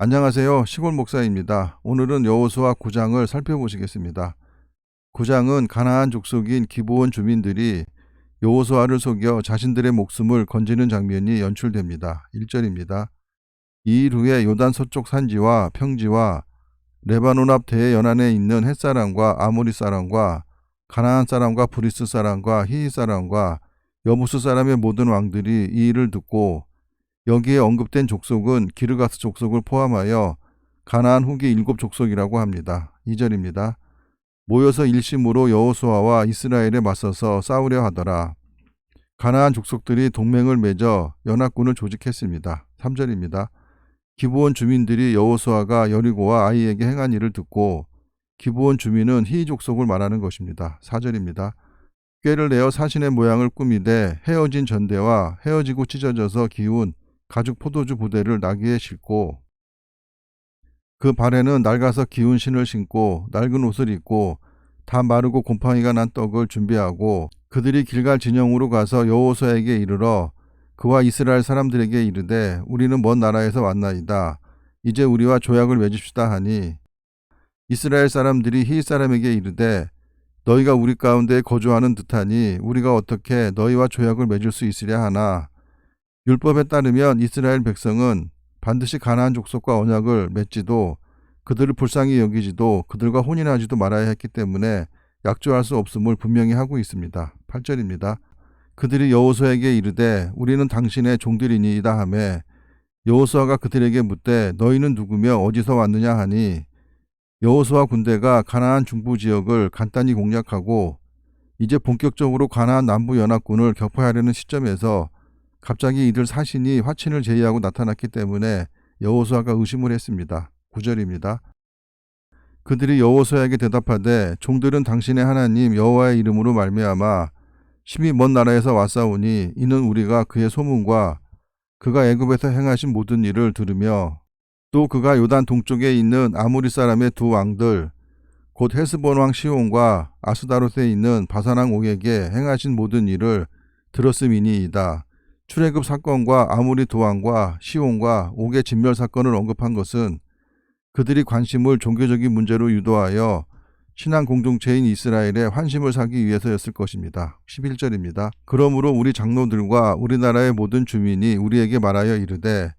안녕하세요. 시골 목사입니다. 오늘은 여호수아 9장을 살펴보시겠습니다. 9장은 가나안 족속인 기브온 주민들이 여호수아를 속여 자신들의 목숨을 건지는 장면이 연출됩니다. 1절입니다. 이 일 후에 요단 서쪽 산지와 평지와 레바논 앞 대해 연안에 있는 헷사람과 아모리 사람과 가나안 사람과 브리스 사람과 히히 사람과 여부스 사람의 모든 왕들이 이 일을 듣고 여기에 언급된 족속은 기르가스 족속을 포함하여 가나안 후기 7족속이라고 합니다. 2절입니다. 모여서 일심으로 여호수아와 이스라엘에 맞서서 싸우려 하더라. 가나안 족속들이 동맹을 맺어 연합군을 조직했습니다. 3절입니다. 기브온 주민들이 여호수아가 여리고와 아이에게 행한 일을 듣고 기브온 주민은 히이 족속을 말하는 것입니다. 4절입니다. 꾀를 내어 사신의 모양을 꾸미되 헤어진 전대와 헤어지고 찢어져서 기운 가죽 포도주 부대를 나귀에 싣고 그 발에는 낡아서 기운 신을 신고 낡은 옷을 입고 다 마르고 곰팡이가 난 떡을 준비하고 그들이 길갈 진영으로 가서 여호수아에게 이르러 그와 이스라엘 사람들에게 이르되 우리는 먼 나라에서 왔나이다. 이제 우리와 조약을 맺읍시다 하니 이스라엘 사람들이 히이 사람에게 이르되 너희가 우리 가운데 거주하는 듯하니 우리가 어떻게 너희와 조약을 맺을 수 있으랴 하나 율법에 따르면 이스라엘 백성은 반드시 가나안 족속과 언약을 맺지도 그들을 불쌍히 여기지도 그들과 혼인하지도 말아야 했기 때문에 약조할 수 없음을 분명히 하고 있습니다. 8절입니다. 그들이 여호수아에게 이르되 우리는 당신의 종들이니이다 하매 여호수아가 그들에게 묻되 너희는 누구며 어디서 왔느냐 하니 여호수아 군대가 가나안 중부 지역을 간단히 공략하고 이제 본격적으로 가나안 남부 연합군을 격파하려는 시점에서 갑자기 이들 사신이 화친을 제의하고 나타났기 때문에 여호수아가 의심을 했습니다. 9절입니다. 그들이 여호수아에게 대답하되 종들은 당신의 하나님 여호와의 이름으로 말미암아 심히 먼 나라에서 왔사오니 이는 우리가 그의 소문과 그가 애굽에서 행하신 모든 일을 들으며 또 그가 요단 동쪽에 있는 아모리 사람의 두 왕들 곧 헤스본 왕 시온과 아스다롯에 있는 바산 왕 옥에게 행하신 모든 일을 들었음이니이다. 출애굽 사건과 아모리 두 왕과 시온과 옥의 진멸 사건을 언급한 것은 그들이 관심을 종교적인 문제로 유도하여 신앙 공동체인 이스라엘에 환심을 사기 위해서였을 것입니다. 11절입니다. 그러므로 우리 장로들과 우리나라의 모든 주민이 우리에게 말하여 이르되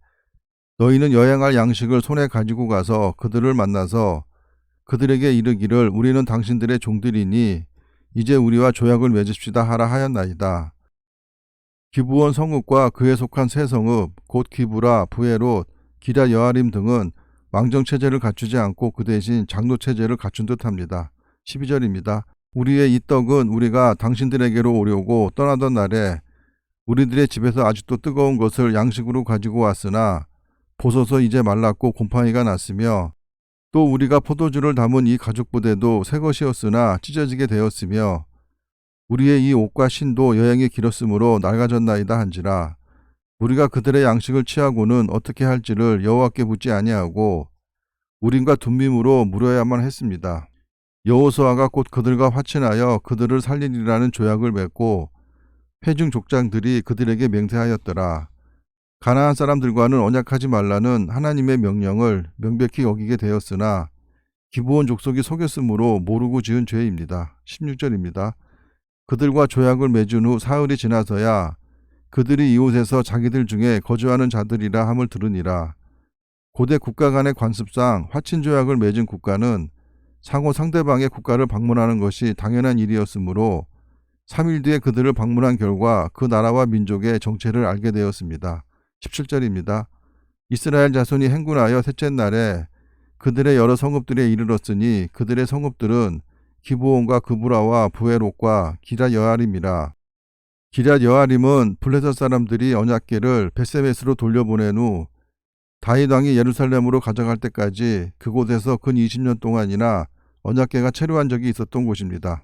너희는 여행할 양식을 손에 가지고 가서 그들을 만나서 그들에게 이르기를 우리는 당신들의 종들이니 이제 우리와 조약을 맺읍시다 하라 하였나이다. 기브온 성읍과 그에 속한 세 성읍 곧 기브라, 브에롯, 기랴 여아림 등은 왕정체제를 갖추지 않고 그 대신 장로체제를 갖춘 듯합니다. 12절입니다. 우리의 이 떡은 우리가 당신들에게로 오려고 떠나던 날에 우리들의 집에서 아직도 뜨거운 것을 양식으로 가지고 왔으나 보소서 이제 말랐고 곰팡이가 났으며 또 우리가 포도주를 담은 이 가죽 부대도 새 것이었으나 찢어지게 되었으며 우리의 이 옷과 신도 여행이 길었으므로 낡아졌나이다 한지라 우리가 그들의 양식을 취하고는 어떻게 할지를 여호와께 묻지 아니하고 우린과 둔밈으로 물어야만 했습니다. 여호수아가 곧 그들과 화친하여 그들을 살리리라는 조약을 맺고 회중 족장들이 그들에게 맹세하였더라. 가나안 사람들과는 언약하지 말라는 하나님의 명령을 명백히 어기게 되었으나 기브온 족속이 속였으므로 모르고 지은 죄입니다. 16절입니다. 그들과 조약을 맺은 후 사흘이 지나서야 그들이 이웃에서 자기들 중에 거주하는 자들이라 함을 들으니라. 고대 국가 간의 관습상 화친 조약을 맺은 국가는 상호 상대방의 국가를 방문하는 것이 당연한 일이었으므로 3일 뒤에 그들을 방문한 결과 그 나라와 민족의 정체를 알게 되었습니다. 17절입니다. 이스라엘 자손이 행군하여 셋째 날에 그들의 여러 성읍들에 이르렀으니 그들의 성읍들은 기브온과 그브라와 브에롯과 기랴 여아림이라. 기랴 여아림은 블레셋 사람들이 언약궤를 벳세메스로 돌려보낸 후 다윗 왕이 예루살렘으로 가져갈 때까지 그곳에서 근 20년 동안이나 언약궤가 체류한 적이 있었던 곳입니다.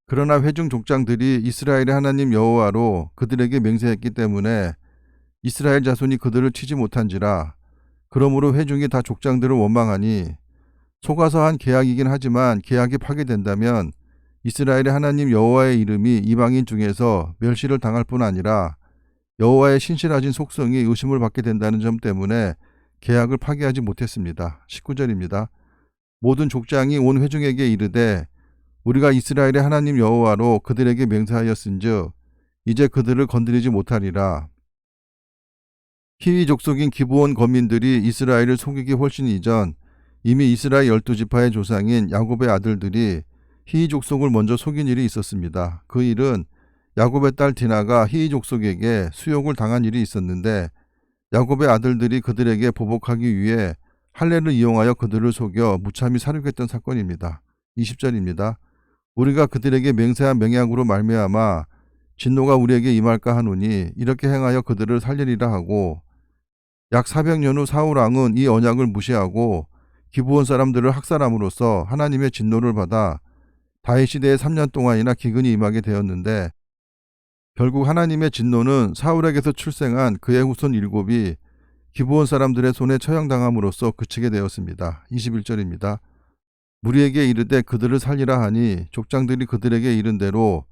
그러나 회중 족장들이 이스라엘의 하나님 여호와로 그들에게 맹세했기 때문에 이스라엘 자손이 그들을 치지 못한지라. 그러므로 회중이 다 족장들을 원망하니 속아서 한 계약이긴 하지만 계약이 파기된다면 이스라엘의 하나님 여호와의 이름이 이방인 중에서 멸시를 당할 뿐 아니라 여호와의 신실하신 속성이 의심을 받게 된다는 점 때문에 계약을 파기하지 못했습니다. 19절입니다. 모든 족장이 온 회중에게 이르되 우리가 이스라엘의 하나님 여호와로 그들에게 맹세하였은즉 이제 그들을 건드리지 못하리라. 히위 족속인 기브온 거민들이 이스라엘을 속이기 훨씬 이전 이미 이스라엘 12지파의 조상인 야곱의 아들들이 히위 족속을 먼저 속인 일이 있었습니다. 그 일은 야곱의 딸 디나가 히위 족속에게 수욕을 당한 일이 있었는데 야곱의 아들들이 그들에게 보복하기 위해 할례를 이용하여 그들을 속여 무참히 살육했던 사건입니다. 20절입니다. 우리가 그들에게 맹세한 맹약으로 말미암아 진노가 우리에게 임할까 하노니 이렇게 행하여 그들을 살리리라 하고 약 400년 후 사울 왕은 이 언약을 무시하고 기브온 사람들을 학살함으로써 하나님의 진노를 받아 다윗 시대에 3년 동안이나 기근이 임하게 되었는데 결국 하나님의 진노는 사울에게서 출생한 그의 후손 7이 기브온 사람들의 손에 처형당함으로써 그치게 되었습니다. 21절입니다. 무리에게 이르되 그들을 살리라 하니 족장들이 그들에게 이른 대로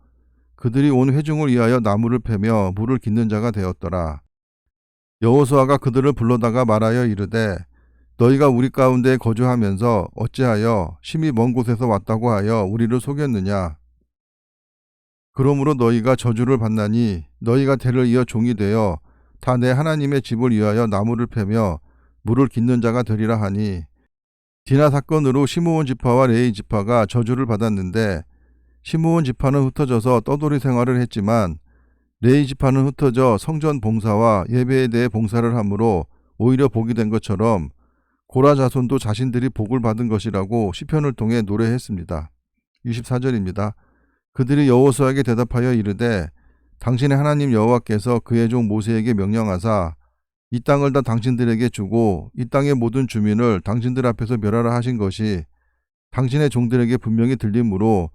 그들이 온 회중을 위하여 나무를 패며 물을 깃는 자가 되었더라. 여호수아가 그들을 불러다가 말하여 이르되 너희가 우리 가운데 거주하면서 어찌하여 심히 먼 곳에서 왔다고 하여 우리를 속였느냐. 그러므로 너희가 저주를 받나니 너희가 대를 이어 종이 되어 다 내 하나님의 집을 위하여 나무를 패며 물을 깃는 자가 되리라 하니 디나 사건으로 시므온 지파와 레위 지파가 저주를 받았는데 시므온 지파는 흩어져서 떠돌이 생활을 했지만 레위 지파는 흩어져 성전 봉사와 예배에 대해 봉사를 함으로 오히려 복이 된 것처럼 고라 자손도 자신들이 복을 받은 것이라고 시편을 통해 노래했습니다. 24절입니다. 그들이 여호수아에게 대답하여 이르되 당신의 하나님 여호와께서 그의 종 모세에게 명령하사 이 땅을 다 당신들에게 주고 이 땅의 모든 주민을 당신들 앞에서 멸하라 하신 것이 당신의 종들에게 분명히 들림으로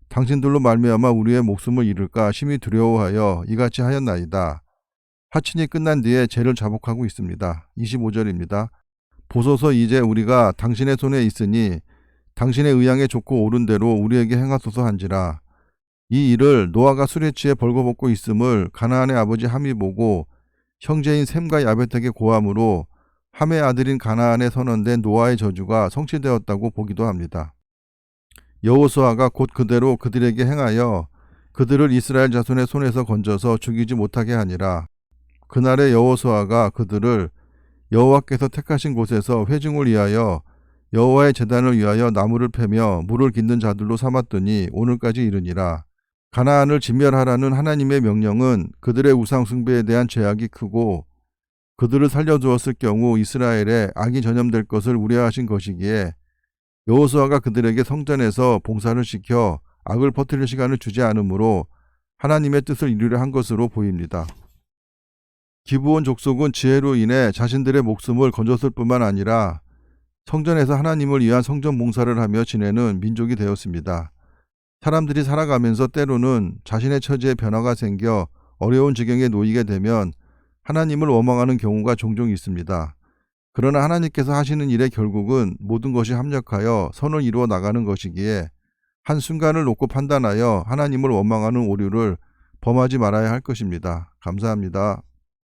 당신들로 말미암아 우리의 목숨을 잃을까 심히 두려워하여 이같이 하였나이다. 하친이 끝난 뒤에 죄를 자복하고 있습니다. 25절입니다. 보소서 이제 우리가 당신의 손에 있으니 당신의 의향에 좋고 옳은 대로 우리에게 행하소서 한지라. 이 일을 노아가 술에 취해 벌거벗고 있음을 가나안의 아버지 함이 보고 형제인 셈과 야벳에게 고함으로 함의 아들인 가나안에 선언된 노아의 저주가 성취되었다고 보기도 합니다. 여호수아가 곧 그대로 그들에게 행하여 그들을 이스라엘 자손의 손에서 건져서 죽이지 못하게 하니라. 그날에 여호수아가 그들을 여호와께서 택하신 곳에서 회중을 위하여 여호와의 제단을 위하여 나무를 패며 물을 깃는 자들로 삼았더니 오늘까지 이르니라. 가나안을 진멸하라는 하나님의 명령은 그들의 우상 숭배에 대한 죄악이 크고 그들을 살려주었을 경우 이스라엘에 악이 전염될 것을 우려하신 것이기에 여호수아가 그들에게 성전에서 봉사를 시켜 악을 퍼뜨릴 시간을 주지 않으므로 하나님의 뜻을 이루려 한 것으로 보입니다. 기브온 족속은 지혜로 인해 자신들의 목숨을 건졌을 뿐만 아니라 성전에서 하나님을 위한 성전 봉사를 하며 지내는 민족이 되었습니다. 사람들이 살아가면서 때로는 자신의 처지에 변화가 생겨 어려운 지경에 놓이게 되면 하나님을 원망하는 경우가 종종 있습니다. 그러나 하나님께서 하시는 일의 결국은 모든 것이 합력하여 선을 이루어 나가는 것이기에 한순간을 놓고 판단하여 하나님을 원망하는 오류를 범하지 말아야 할 것입니다. 감사합니다.